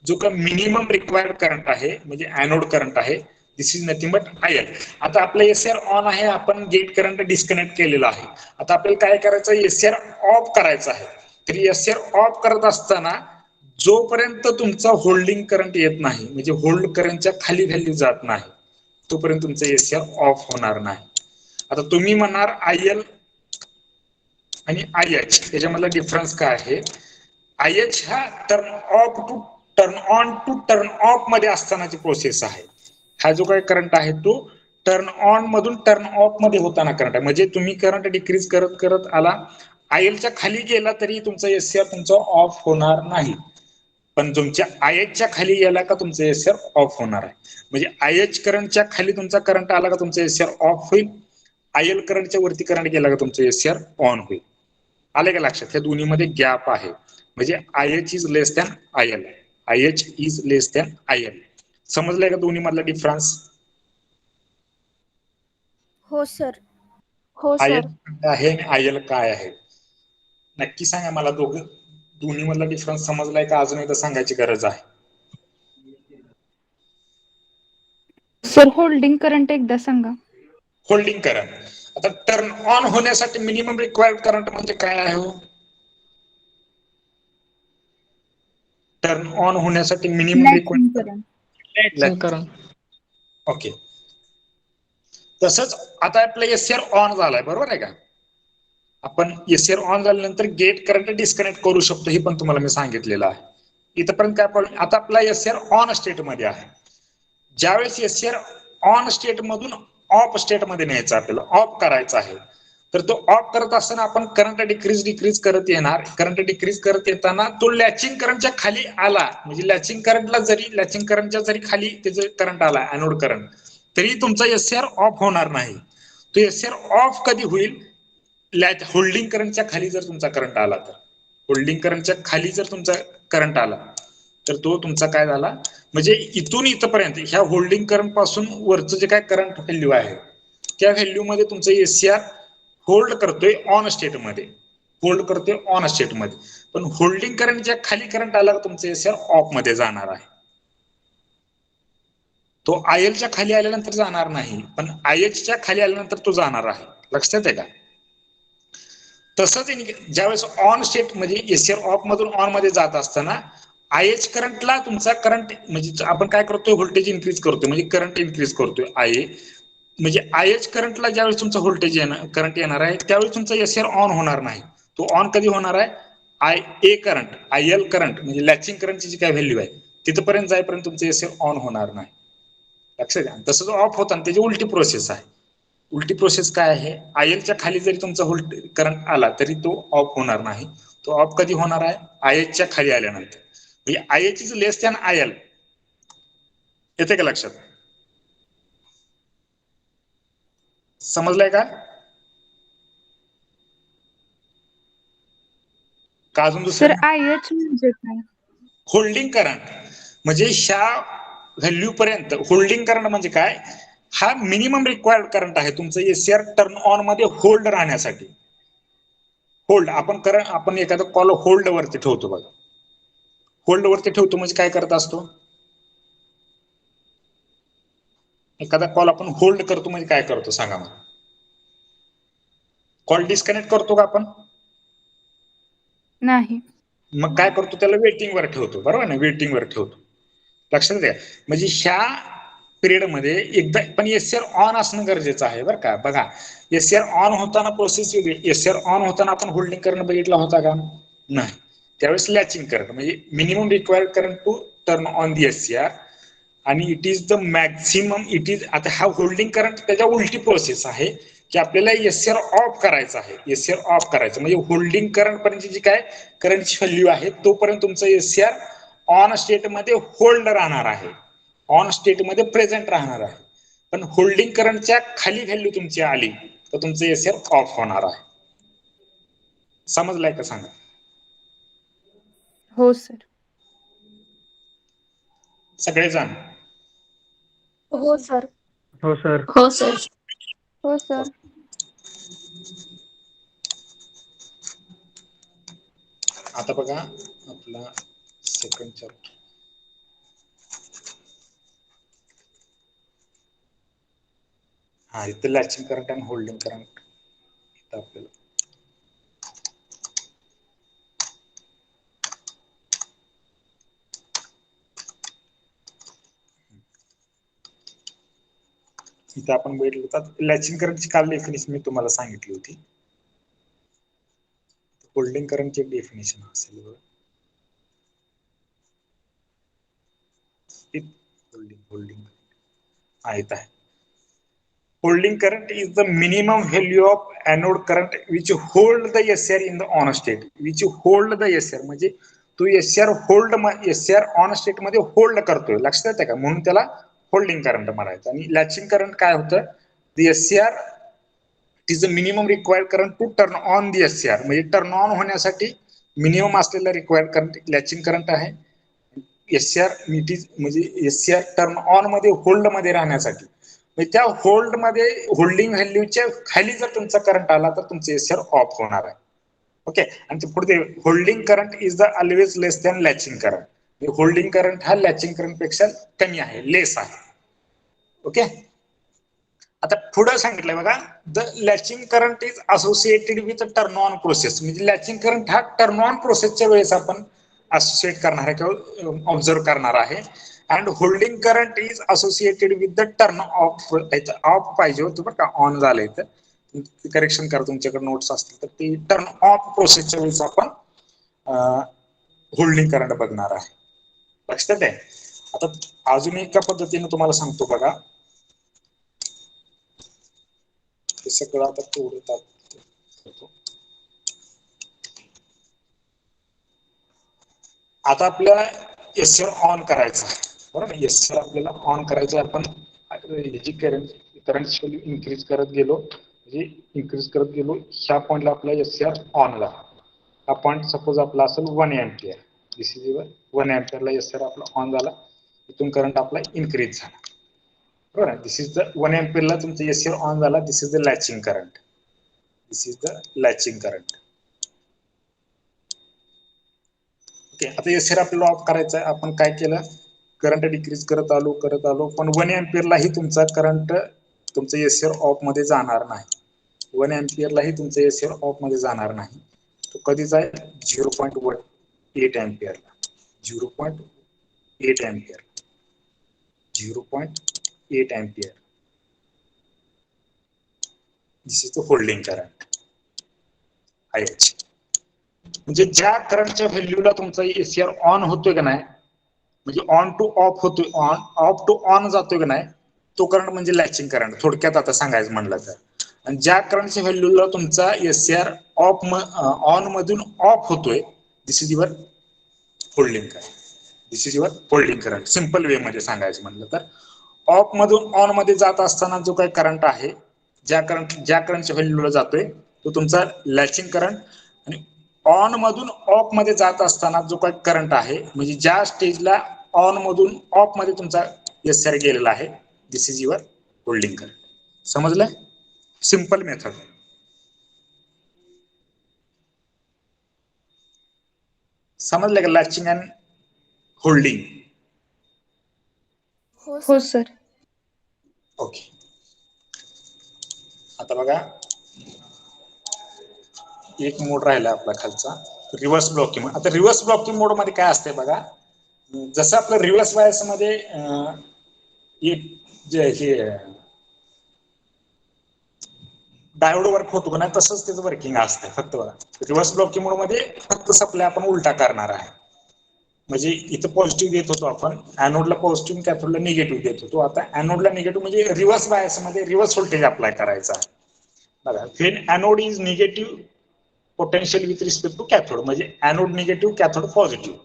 जो का मिनिमम रिक्वायर्ड करंट आहे, म्हणजे ऍनोड करंट आहे, this is nothing but I L. आता आपलं एससीआर ऑन आहे, आपण गेट करंट डिस्कनेक्ट केलेला आहे. आता आपल्याला काय करायचं, एससीआर ऑफ करायचं आहे. तर एससीआर ऑफ करत असताना जोपर्यंत तुमचा होल्डिंग करंट येत नाही, म्हणजे होल्ड करंटच्या खाली व्हॅल्यू जात नाही, तोपर्यंत तुमचं एससीआर ऑफ होणार नाही. आता तुम्ही म्हणणार आय एल आणि आय एच त्याच्यामधला डिफरन्स काय आहे, आय एच हा turn off to turn on to turn off मध्ये असतानाची प्रोसेस आहे. हा जो काही करंट आहे तो टर्न ऑन मधून टर्न ऑफ मध्ये होताना करंट आहे. म्हणजे तुम्ही करंट डिक्रीज करत करत आला, आय एलच्या खाली गेला तरी तुमचा एससीआर तुमचा ऑफ होणार नाही, पण तुमच्या आय एचच्या खाली गेला का तुमचं एससीआर ऑफ होणार आहे. म्हणजे आय एच करंटच्या खाली तुमचा करंट आला का तुमचं एससीआर ऑफ होईल, आय एल करंटच्या वरती करंट गेला का तुमचं एससीआर ऑन होईल. आले का लक्षात? ह्या दोन्ही मध्ये गॅप आहे. म्हणजे I H is less than I L, I H is less than I L. समजलंय का दोन्ही मधला डिफरन्स? हो सर. हो आय सर. एल आहे आणि आय एल काय आहे, नक्की सांगा मला. दोन्ही मधला डिफरन्स समजलाय का अजून एकदा सांगायची गरज आहे? सर होल्डिंग करंट एकदा सांगा. होल्डिंग करंट, आता टर्न ऑन होण्यासाठी मिनिमम रिक्वायर्ड करंट म्हणजे काय आहे हो? टर्न ऑन होण्यासाठी minimum latching required current. Latching current. Okay. तसंच आता आपला एससीआर ऑन झालाय, बरोबर आहे का? आपण एससीआर ऑन झाल्यानंतर गेट करंट डिस्कनेक्ट करू शकतो, हे पण तुम्हाला मी सांगितलेलं आहे. इथपर्यंत काय प्रॉब्लेम? आता आपला एससीआर ऑन स्टेट मध्ये आहे. ज्यावेळेस एससीआर ऑन स्टेट मधून ऑफ स्टेट मध्ये न्यायचा, आपल्याला ऑफ करायचा आहे, तर तो ऑफ करत असताना आपण करंट डिक्रीज करत येणार. करंट डिक्रीज करत येताना तो लॅचिंग करंटच्या खाली आला, म्हणजे लॅचिंग करंटच्या जरी खाली त्याचं करंट आला ऍनोड करंट, तरी तुमचा एससीआर ऑफ होणार नाही. तो एससीआर ऑफ कधी होईल? होल्डिंग करंटच्या खाली जर तुमचा करंट आला तर, होल्डिंग करंटच्या खाली जर तुमचा करंट आला तर तो तुमचा काय झाला, म्हणजे इथून इथपर्यंत ह्या होल्डिंग करंट पासून वरचं जे काय करंट व्हॅल्यू आहे त्या व्हॅल्यू मध्ये तुमचं एससीआर होल्ड करतोय ऑन स्टेट मध्ये, होल्ड करतोय ऑन स्टेट मध्ये. पण होल्डिंग करंटच्या खाली करंट आला तर तुमचं एससीआर ऑफ मध्ये जाणार आहे. तो आयलच्या खाली आल्यानंतर जाणार नाही, पण आयएचच्या खाली आल्यानंतर तो जाणार आहे. लक्षात आहे का? तसंच ज्यावेळेस ऑन स्टेट म्हणजे एसआर ऑफ मधून ऑन मध्ये जात असताना आयएच करंटला तुमचा करंट म्हणजे आपण काय करतोय, व्होल्टेज इन्क्रीज करतोय, म्हणजे करंट इन्क्रीज करतोय. आय म्हणजे आयएच करंटला ज्यावेळेस तुमचा व्होल्टेज करंट येणार आहे त्यावेळेस तुमचा एसआर ऑन होणार नाही. तो ऑन कधी होणार आहे, I A current, I L current म्हणजे लॅचिंग करंटची जी काय व्हॅल्यू आहे तिथपर्यंत जाईपर्यंत तुमचं एसआर ऑन होणार नाही. लक्षात घ्या. तसंच ऑफ होताना त्याची उलटी प्रोसेस आहे. उलटी प्रोसेस काय आहे, आयएलच्या खाली जरी तुमचा व्होल्टेज करंट आला तरी तो ऑफ होणार नाही. तो ऑफ कधी होणार आहे, आयएचच्या खाली आल्यानंतर. म्हणजे आयएच इज लेस दॅन आयएल. येते का लक्षात? समजलंय का? अजून सर दुसरं? आयएच म्हणजे काय? होल्डिंग करंट म्हणजे ह्या व्हॅल्यू पर्यंत होल्डिंग करंट म्हणजे काय, हा मिनिमम रिक्वायर्ड करंट आहे तुमचं एसआर टर्न ऑन मध्ये होल्ड राहण्यासाठी. होल्ड आपण एखादा कॉल होल्ड वरती ठेवतो बघा. होल्ड वरती ठेवतो म्हणजे काय करत असतो, एखादा कॉल आपण होल्ड करतो म्हणजे काय करतो सांगा मला? कॉल डिस्कनेक्ट करतो का आपण? नाही. मग काय करतो, त्याला वेटिंग वर ठेवतो, बरोबर ना? वेटिंग वर ठेवतो. लक्षात द्या. म्हणजे ह्या पिरियड मध्ये एकदा पण एसआर ऑन असणं गरजेचं आहे बरं का. बघा एसआर ऑन होताना प्रोसेस वेगळी, एसआर ऑन होताना आपण होल्डिंग करंट बघितला होता का? नाही. त्यावेळेस लॅचिंग करंट म्हणजे minimum required current to turn on the SR आणि it is the maximum, it is. आता हा होल्डिंग करंट त्याच्या उलटी प्रोसेस आहे की आपल्याला एसआर ऑफ करायचं आहे. एसआर ऑफ करायचं म्हणजे होल्डिंग करंट पर्यंत जी काय करंटची व्हॅल्यू आहे तोपर्यंत तुमचं एसआर ऑन स्टेट मध्ये होल्ड राहणार आहे, ऑन स्टेट मध्ये प्रेझेंट राहणार आहे. पण होल्डिंग करंटच्या खाली व्हॅल्यू तुमची आली तर तुमचं एसआर ऑफ होणार आहे. समजलंय का सांगा? हो सर. सगळेजण? हो सर. हो सर. हो सर. हो सर. आता बघा आपला सेकंड चॅप्टर. हा इथं लॅचिंग करंट आणि होल्डिंग करंट इथं आपल्याला इथं आपण बघितलं तर लॅचिंग करंटची काल डेफिनेशन मी तुम्हाला सांगितली होती. होल्डिंग करंटची एक डेफिनेशन असेल बघा. होल्डिंग हा इथं आहे. Holding current is the minimum value of anode current which hold the SR in the on state. Which hold the SR म्हणजे तो SR hold, SR on state मध्ये होल्ड करतोय. लक्षात येते का? म्हणून त्याला होल्डिंग करंट म्हणायचं. आणि लॅचिंग करंट काय होतं, the SR is the minimum required current to turn on the SR म्हणजे टर्न ऑन होण्यासाठी मिनिमम असलेला रिक्वायर्ड करंट लॅचिंग करंट आहे. SR म्हणजे SR टर्न ऑन मध्ये होल्ड मध्ये राहण्यासाठी म्हणजे त्या होल्ड मध्ये होल्डिंग व्हॅल्यूच्या खाली जर तुमचा करंट आला तर तुमचे एसआर ऑफ होणार आहे. ओके. आणि ते पुढे holding current is the always less than latching current. Holding current हा लॅचिंग करंट पेक्षा कमी आहे, लेस आहे. ओके. आता पुढे सांगितलंय बघा, the latching current is associated with turn on process. म्हणजे लॅचिंग करंट हा टर्न ऑन प्रोसेसच्या वेळेस आपण असोसिएट करणार आहे किंवा ऑब्झर्व करणार आहे. And holding current is associated with the turn off. Of पाहिजे होतं बरं का, ऑन झालंय तर करेक्शन करा, तुमच्याकडे नोट्स असतील तर. ती टर्न ऑफ प्रोसेसच्या वेळेस आपण होल्डिंग करंट बघणार आहे. लक्षात आहे. आता अजून एका पद्धतीने तुम्हाला सांगतो बघा, हे सगळं आता थोडं करतो. आता आपल्याला एसआर ऑन करायचं आहे, बरोबर. एसआर आपल्याला ऑन करायचं. आपण ह्याची करंट व्हॅल्यू इन्क्रीज करत गेलो, म्हणजे इन्क्रीज करत गेलो. ह्या पॉईंटला आपला एसआर ऑन ला हा पॉईंट सपोज आपला असेल 1 एम्पियर. दिस इज 1 एम्पियरला एसआर आपला ऑन झाला, इथून करंट आपला इन्क्रीज झाला, बरोबर. दिस इज द 1 एम्पियरला तुमचा एसआर ऑन झाला. This is the latching current. This is the latching current. Okay. आता एसआर आपल्याला ऑफ करायचं आहे. आपण काय केलं, करंट डिक्रीज करत आलो पण 1 एम्पियरलाही तुमचा करंट तुमचं एसीआर ऑफ मध्ये जाणार नाही. 1 एम्पियरलाही तुमचं एसीआर ऑफ मध्ये जाणार नाही. तो कधी जाईल 0.8 एम्पियरला. 0.8 ampere 0.8 ampere. This is the holding current IH. म्हणजे ज्या करंटच्या व्हॅल्यूला तुमचा एसीआर ऑन होतोय का नाही, म्हणजे ऑन टू ऑफ होतोय, ऑफ टू ऑन जातोय का नाही, तो करंट म्हणजे लॅचिंग करंट थोडक्यात आता सांगायचं म्हणलं तर. आणि ज्या करंटच्या व्हॅल्यूला तुमचा एसीआर ऑफ ऑन मधून ऑफ होतोय, this is your holding current. This is your holding current. Simple way मध्ये सांगायचं म्हणलं तर ऑफ मधून ऑन मध्ये जात असताना जो काही करंट आहे, ज्या करंटच्या व्हॅल्यूला जातोय तो तुमचा लॅचिंग करंट. आणि ऑन मधून ऑफ मध्ये जात असताना जो काही करंट आहे, म्हणजे ज्या स्टेजला ऑन मधून ऑफ मध्ये तुमचा एसीआर गेलेला आहे, this is your holding current. समजलं? Simple method. समजलं का लॅचिंग अँड होल्डिंग? हो सर. ओके. आता बघा एक मोड राहिला आपला खालचा, रिव्हर्स ब्लॉकिंग. आता रिव्हर्स ब्लॉकिंग मोड मध्ये काय असतंय बघा, जसं आपलं रिव्हर्स बायस मध्ये एक जे हे डायोड वर्क होतो का नाही, तसंच त्याचं वर्किंग असतंय. फक्त बघा रिव्हर्स ब्लॉकिंग मोड मध्ये फक्त सप्लाय आपण उलटा करणार आहे. म्हणजे इथं पॉझिटिव्ह देत होतो आपण, ऍनोडला पॉझिटिव्ह कॅथोडला निगेटिव्ह देत होतो. आता ऍनोडला निगेटिव्ह म्हणजे रिव्हर्स बायस मध्ये रिव्हर्स व्होल्टेज अप्लाय करायचा आहे. बघा when anode is negative potential with respect to cathode, म्हणजे ऍनोड निगेटिव्ह कॅथोड पॉझिटिव्ह.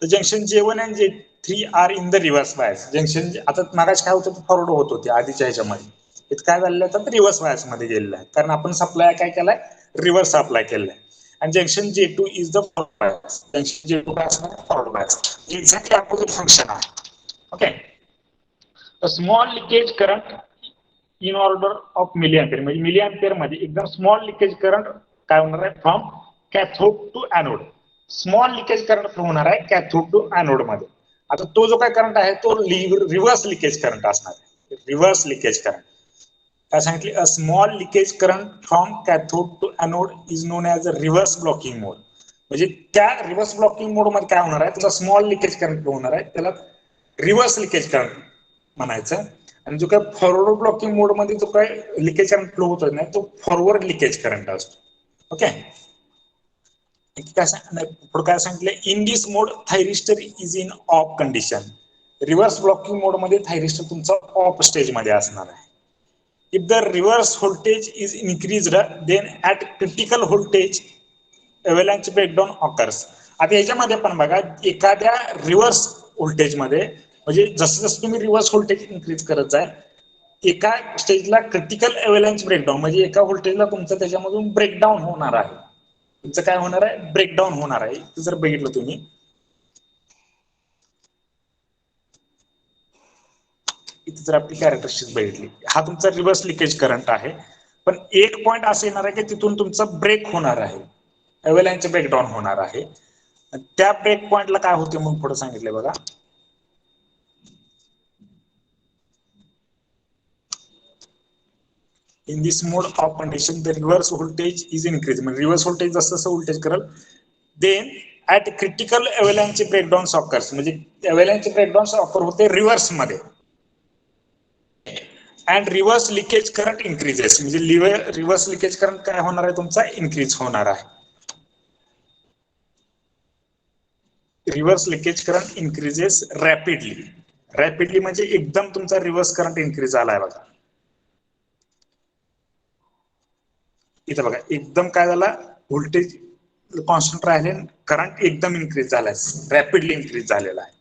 तर जंक्शन J1 आणि J3 are in the reverse bias. Junction आता मागास काय होतं, फॉरवर्ड होत होते आधीच्या ह्याच्यामध्ये. इथं काय झालेलं आहे तर रिव्हर्स बायस मध्ये गेलेलं आहे, कारण आपण सप्लाय काय केलाय, रिव्हर्स अप्लाय केलाय. आणि junction J2 is the forward bias. Junction J2 काय असणार, forward bias. Exactly opposite function आहे. Okay. Small leakage current in order of milliampere, म्हणजे मिली एम्पियर मध्ये एकदम स्मॉल लिकेज करंट काय होणार आहे, from cathode to anode. Small leakage current flow होणार आहे कॅथोड टू ऍनोड मध्ये. आता तो जो काय करंट आहे तो रिव्हर्स लिकेज करंट असणार आहे. रिव्हर्स लिकेज करंट काय सांगितले, a small leakage current from cathode to anode is known as a reverse blocking mode. म्हणजे त्या रिव्हर्स ब्लॉकिंग मोड मध्ये काय होणार आहे, त्याला स्मॉल लिकेज करंट फ्लो होणार आहे, त्याला रिव्हर्स लिकेज करंट म्हणायचं. आणि जो काय फॉरवर्ड ब्लॉकिंग मोड मध्ये जो काय लिकेज करंट फ्लो होतो नाही, तो फॉरवर्ड लिकेज करंट असतो. ओके. पुढे काय सांगितलं, in this mode thyristor is in off condition. Reverse blocking mode मध्ये थायरिस्टर तुमचा ऑफ स्टेज मध्ये असणार आहे. If the reverse voltage is increased then at critical voltage avalanche breakdown occurs. आता याच्यामध्ये पण बघा, एखाद्या रिव्हर्स व्होल्टेज मध्ये म्हणजे जसं जसं तुम्ही रिव्हर्स व्होल्टेज इन्क्रीज करत जाल, एका स्टेजला क्रिटिकल अव्हलांच ब्रेकडाऊन म्हणजे एका व्होल्टेजला तुमचं त्याच्यामधून ब्रेकडाऊन होणार आहे. तुमचं काय होणार आहे, ब्रेकडाऊन होणार आहे. जर बघितलं तुम्ही इथे जर आपली कॅरेक्टरिस्टिक बघितली, हा तुमचा रिव्हर्स लिकेज करंट आहे. पण एक पॉइंट असं येणार आहे की तिथून तुमचा ब्रेक होणार आहे, अव्हलांच ब्रेकडाऊन होणार आहे. त्या ब्रेक पॉइंटला काय होते म्हणून पुढे सांगितलंय बघा, in this mode off condition the reverse voltage is increase. म्हणजे रिव्हर्स व्होल्टेज जसं जसं व्होल्टेज करेल, then at critical avalanche breakdown occurs, म्हणजे अव्हलांच ब्रेकडाऊन ऑकर होते रिव्हर्स मध्ये. And reverse leakage current increases, म्हणजे रिव्हर्स लिकेज करंट काय होणार आहे तुमचा, इन्क्रीज होणार आहे. Reverse leakage current increases rapidly. Rapidly म्हणजे एकदम तुमचा रिव्हर्स करंट इन्क्रीज झालाय बघा. इथं बघा एकदम काय झाला, व्होल्टेज कॉन्स्टंट राहिले, करंट एकदम इन्क्रीज झालाय, रॅपिडली इन्क्रीज झालेला आहे.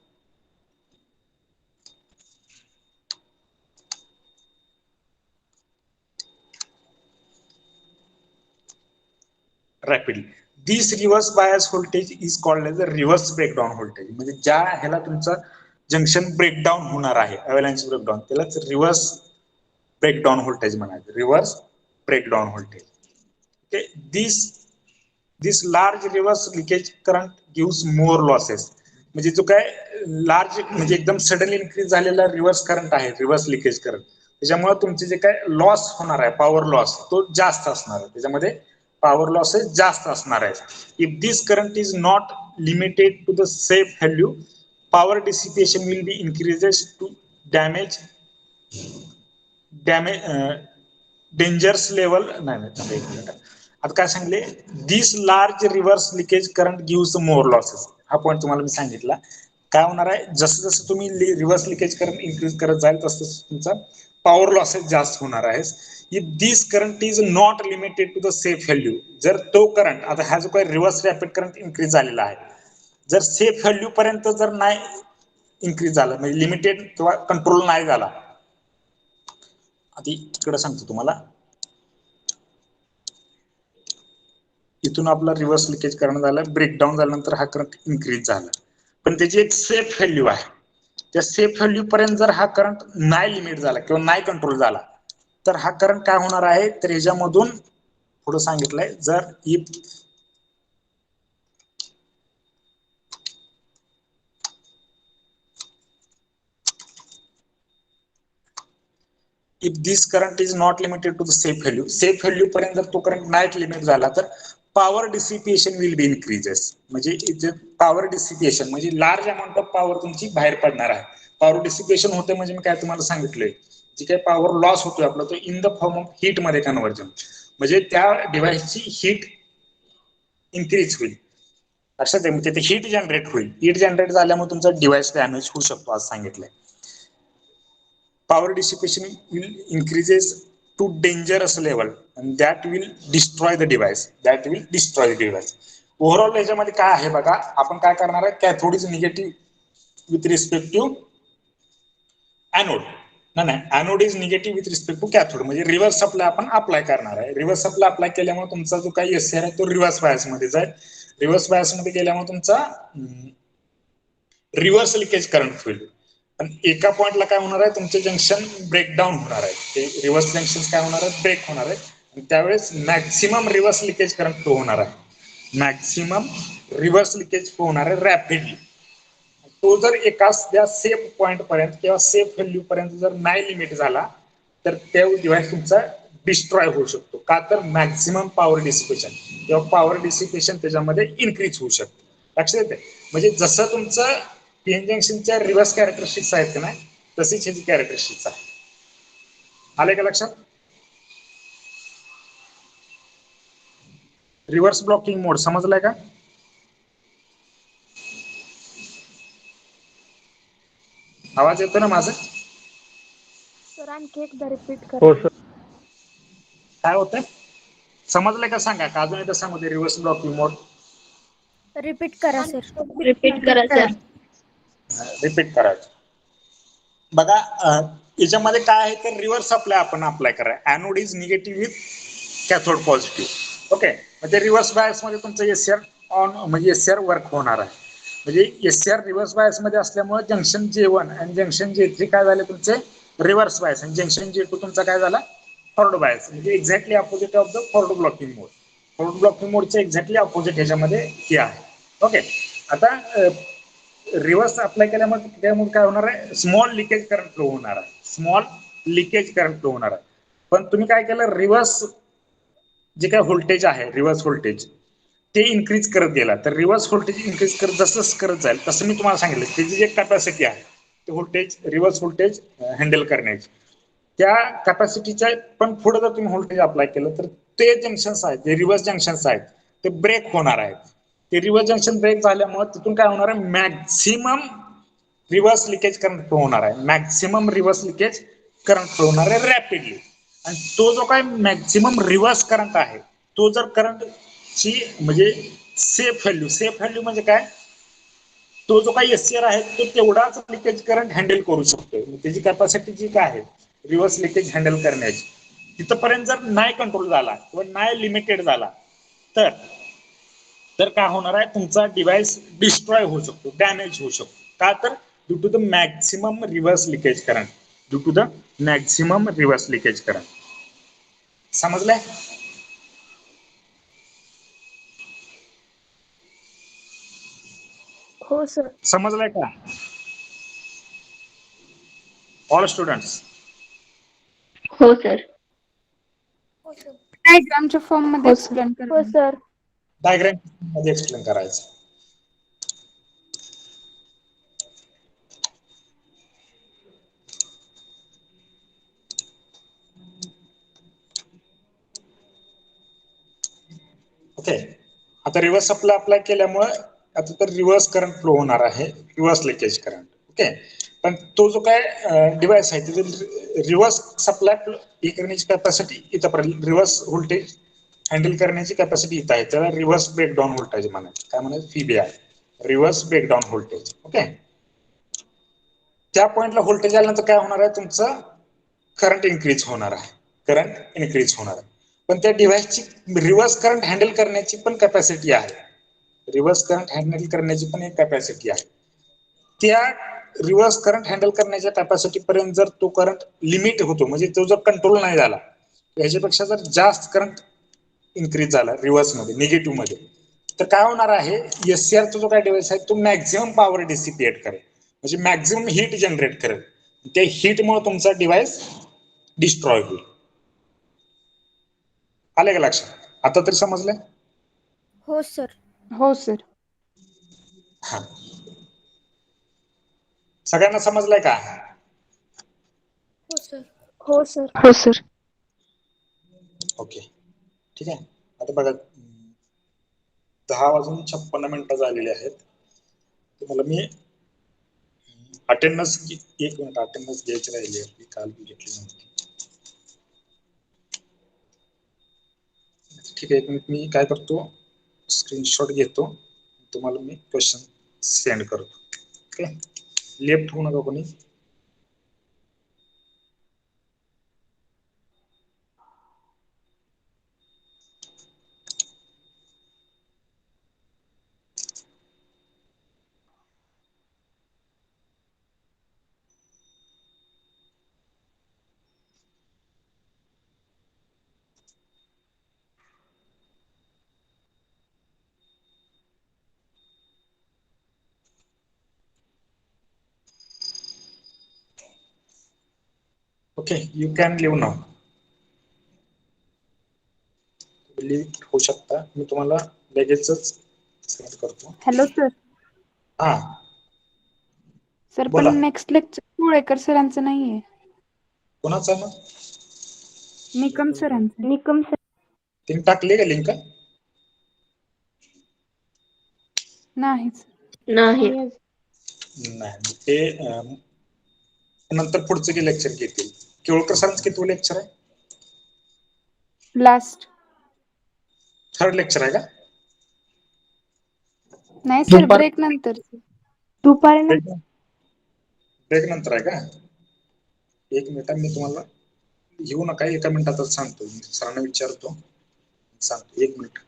Rapidly. This reverse bias voltage is called as a reverse breakdown voltage. म्हणजे ज्या ह्याला तुमचं जंक्शन ब्रेकडाऊन होणार आहे, अव्हलांच ब्रेकडाऊन, त्यालाच रिव्हर्स ब्रेकडाऊन व्होल्टेज म्हणायचं, reverse breakdown voltage. Okay. This large reverse leakage current gives more losses. म्हणजे जो काय लार्ज म्हणजे एकदम सडनली इन्क्रीज झालेला रिव्हर्स करंट आहे, रिव्हर्स लिकेज करंट, त्याच्यामुळे तुमचे जे काय लॉस होणार आहे, पॉवर लॉस, तो जास्त असणार आहे. त्याच्यामध्ये पॉवर लॉसेस जास्त असणार आहे. If this current is not limited to the safe value, power dissipation will be increases to damage dangers level. नाही, आता काय सांगले, this large reverse leakage current gives more losses. हा पॉईंट तुम्हाला मी सांगितला. काय होणार आहे, जसं जसं तुम्ही रिव्हर्स लिकेज करंट इन्क्रीज करत जाल तसं तुमचा पॉवर लॉसेस जास्त होणार आहे. If this current is not limited to the safe value, जर तो करंट, आता हा जो काही रिव्हर्स रॅपिड करंट इन्क्रीज झालेला आहे, जर सेफ व्हॅल्यू पर्यंत जर नाही इन्क्रीज झालं, म्हणजे लिमिटेड किंवा कंट्रोल नाही झाला, आधी इकडे सांगतो तुम्हाला, इथून आपला रिव्हर्स लिकेज करंट झाला, ब्रेकडाऊन झाल्यानंतर हा करंट इन्क्रीज झाला, पण त्याची एक सेफ व्हॅल्यू आहे. त्या सेफ व्हॅल्यू पर्यंत जर हा करंट नाही लिमिट झाला किंवा नाही कंट्रोल झाला, तर हा करंट काय होणार आहे, तर ह्याच्यामधून पुढे सांगितलंय, जर if this current is not limited to the safe value, safe value पर्यंत जर तो करंट नाही लिमिट झाला, तर power dissipation will be increases. म्हणजे पॉवर डिसिपेशन म्हणजे लार्ज अमाऊंट ऑफ पॉवर तुमची बाहेर पडणार आहे. पॉवर डिसिपेशन होते म्हणजे मी काय तुम्हाला सांगितलंय, जी काही पॉवर लॉस होतोय आपला, तो in the form of heat मध्ये कन्व्हर्जन, म्हणजे त्या डिव्हाइसची हीट इन्क्रीज होईल. लक्षात आहे, म्हणजे हीट जनरेट होईल. हीट जनरेट झाल्यामुळे तुमचा डिव्हाइस डॅमेज होऊ शकतो, असं सांगितलंय. Power dissipation will increases to dangerous level and that will destroy the device. That will destroy the device. Overall याच्यामध्ये काय आहे बघा, आपण काय करणार आहे, cathode is negative with respect to anode. नाही, anode is negative with respect to cathode, म्हणजे रिव्हर्स सप्लाय आपण अप्लाय करणार आहे. रिव्हर्स सप्लाय अप्लाय केल्यामुळे तुमचा जो काही एसआर आहे तो रिव्हर्स बायस मध्ये जाईल. रिव्हर्स बायस मध्ये गेल्यामुळे तुमचा रिव्हर्स लिकेज करंट होईल. आणि एका पॉइंटला काय होणार आहे, तुमचे जंक्शन ब्रेकडाऊन होणार आहे, ते रिव्हर्स जंक्शन काय होणार आहे, ब्रेक होणार आहे, आणि त्यावेळेस maximum reverse leakage current flow होणार आहे. मॅक्सिमम रिव्हर्स लिकेज फ्लो होणार आहे रॅपिडली. तो जर एका सेफ पॉइंट पर्यंत किंवा सेफ व्हॅल्यू पर्यंत जर नाही लिमिट झाला, तर त्या डिव्हाइस तुमचा डिस्ट्रॉय होऊ शकतो. का तर मॅक्सिमम पॉवर डिसिपेशन किंवा पॉवर डिसिपेशन त्याच्यामध्ये इन्क्रीज होऊ शकतो. लक्षात येते, म्हणजे जसं तुमचं पीएन जंक्शनच्या रिव्हर्स कॅरेक्टरिस्टिक्स आहेत ना, तशीच ह्याची कॅरेक्टरिस्टिक्स आहे. आले का लक्षात? रिव्हर्स ब्लॉकिंग मोड समजलाय का? आवाज येतो ना माझा? सर आणखी एकदा रिपीट हो करा. सर. काय होतंय, समजलंय का सांगा, का अजून एकदा सांगू दे रिव्हर्स ब्लॉकिंग मोड? रिपीट करा सर. रिपीट करा सर. रिपीट करायचं बघा. याच्यामध्ये काय आहे, तर रिव्हर्स सप्लाय आपण अप्लाय करा. Anode is negative with cathode positive. Okay, म्हणजे रिव्हर्स बायस मध्ये तुमचं एसआर ऑन, म्हणजे एसआर वर्क होणार आहे. म्हणजे एसआर रिव्हर्स बायस मध्ये असल्यामुळे जंक्शन J1 आणि जंक्शन J3 काय झाले तुमचे रिव्हर्स बायस, आणि जंक्शन J2 तुमचा काय झाला फॉरवर्ड बायस, म्हणजे exactly opposite of the forward blocking mode. Forward blocking मोडच्या एक्झॅक्टली अपोजिट ह्याच्यामध्ये हे आहे. ओके, आता रिव्हर्स अप्लाय केल्यामुळे त्यामुळे काय होणार आहे, स्मॉल लिकेज करंट फ्लो होणार आहे. स्मॉल लिकेज करंट फ्लो होणार आहे. पण तुम्ही काय केलं, रिव्हर्स जे काय व्होल्टेज आहे, रिव्हर्स व्होल्टेज ते इन्क्रीज करत गेला, तर रिव्हर्स व्होल्टेज इन्क्रीज करत जसं करत जाईल तसं मी तुम्हाला सांगितलं, त्याची जी कॅपॅसिटी आहे ते व्होल्टेज, रिव्हर्स व्होल्टेज हँडल करण्याची, त्या कॅपॅसिटीच्या पण पुढे जर तुम्ही व्होल्टेज अप्लाय केलं, तर ते जंक्शन्स आहेत, जे रिव्हर्स जंक्शन्स आहेत ते ब्रेक होणार आहेत. ते रिव्हर्स जंक्शन ब्रेक झाल्यामुळे तिथून काय होणार आहे, maximum reverse leakage current flow होणार आहे. Maximum reverse leakage current flow होणार आहे रॅपिडली. आणि तो जो काय मॅक्सिमम रिव्हर्स करंट आहे, तो जर करंट ची म्हणजे सेफ व्हॅल्यू म्हणजे काय, तो जो काही एससीआर आहे तो तेवढाच लिकेज करंट हँडल करू शकतो. त्याची कॅपॅसिटी जी काय आहे रिव्हर्स लिकेज हँडल करण्याची, तिथपर्यंत जर नाही कंट्रोल झाला किंवा नाही लिमिटेड झाला, तर काय होणार आहे, तुमचा डिव्हाइस डिस्ट्रॉय होऊ शकतो, डॅमेज होऊ शकतो. का तर due to the maximum reverse leakage current, due to the maximum reverse leakage current. समजलंय? हो सर. समजलंय का ऑल स्टुडंट्स? हो सर. हो सर. डायग्रामच्या फॉर्म मध्ये हो, सर. एक्सप्लेन हो करा. सर. डायग्राम मध्ये एक्सप्लेन करायचं. ओके, आता रिव्हर्स सप्लाय अप्लाय केल्यामुळे आता तर रिव्हर्स करंट फ्लो होणार आहे, रिव्हर्स लिकेज करंट. ओके, पण तो जो काय डिव्हाइस आहे तिथे रिव्हर्स सप्लाय हे करण्याची कॅपॅसिटी इथं पर्यंत, रिव्हर्स व्होल्टेज हँडल करण्याची कॅपॅसिटी इथं आहे, त्याला रिव्हर्स ब्रेकडाऊन व्होल्टेज म्हणायचं. काय म्हणायचं? VBR, reverse breakdown voltage. Okay, त्या पॉइंटला व्होल्टेज आल्यानंतर काय होणार आहे? तुमचं करंट इन्क्रीज होणार आहे, करंट इन्क्रीज होणार आहे. पण त्या डिव्हाइसची रिव्हर्स करंट हँडल करण्याची पण कॅपॅसिटी आहे, रिव्हर्स करंट हँडल करण्याची पण एक कॅपॅसिटी आहे. त्या रिव्हर्स करंट हँडल करण्याच्या कॅपॅसिटी पर्यंत जर तो करंट लिमिट होतो, म्हणजे तो जर कंट्रोल नाही झाला, याच्यापेक्षा जर जास्त करंट इन्क्रीज झाला रिव्हर्स मध्ये, निगेटिव्ह मध्ये, तर काय होणार आहे? SCR जो काय डिव्हाइस आहे तो मॅक्झिमम पॉवर डिसिपेट करेल, म्हणजे मॅक्झिमम हीट जनरेट करेल. त्या हीटमुळे तुमचा डिव्हाइस डिस्ट्रॉय होईल. आले का लक्षात? आता तरी समजलं? हो सर. हो सर. हा, सगळ्यांना समजलंय का? हो सर. हो सर. हो सर. ओके, ठीक आहे. आता बघा 10:56 झालेले आहेत. तुम्हाला मी अटेंडन्स, 1 मिनिट अटेंडन्स घ्यायची राहिली आपली, काल मी घेतली नव्हती. ठीक आहे, 1 मिनिट मी काय करतो, स्क्रीनशॉट घेतो, तुम्हाला मी क्वेश्चन सेंड करतो. ओके, लेफ्ट होऊ नका कोणी. Okay, you can leave now. Leave होऊ शकता, मी तुम्हाला लगेचच सेंड करतो. Hello sir. हा सर पण बोला. नेक्स्ट लेक्चर मुळेकर सरांचं नाहीये, कोणाचं आहे मग? निकम सरांचं. निकम सर. तिने टाकली का लिंक? नाहीच. नाही. नाही, ते नंतर पुढचं की लेक्चर घेतील. केवळकर सरांचं किती लेक्चर आहे? लास्ट. थर्ड लेक्चर आहे का? नाही सर, ब्रेक नंतर. दुपारी ब्रेक नंतर आहे का? 1 मिनिट, मी तुम्हाला घेऊ नका, 1 मिनिटातच सांगतो. सरांना विचारतो, सांगतो. 1 मिनिट.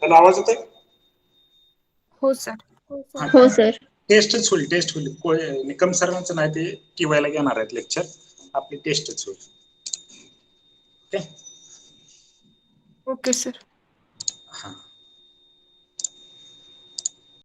हॅलो, आवाज येतोय? हो सर. हो सर. टेस्टच होईल, टेस्ट होईल. निकम सरांचं नाही, ते टीवायला घेणार आहेत लेक्चर, आपली टेस्टच होईल. ओके. Okay sir.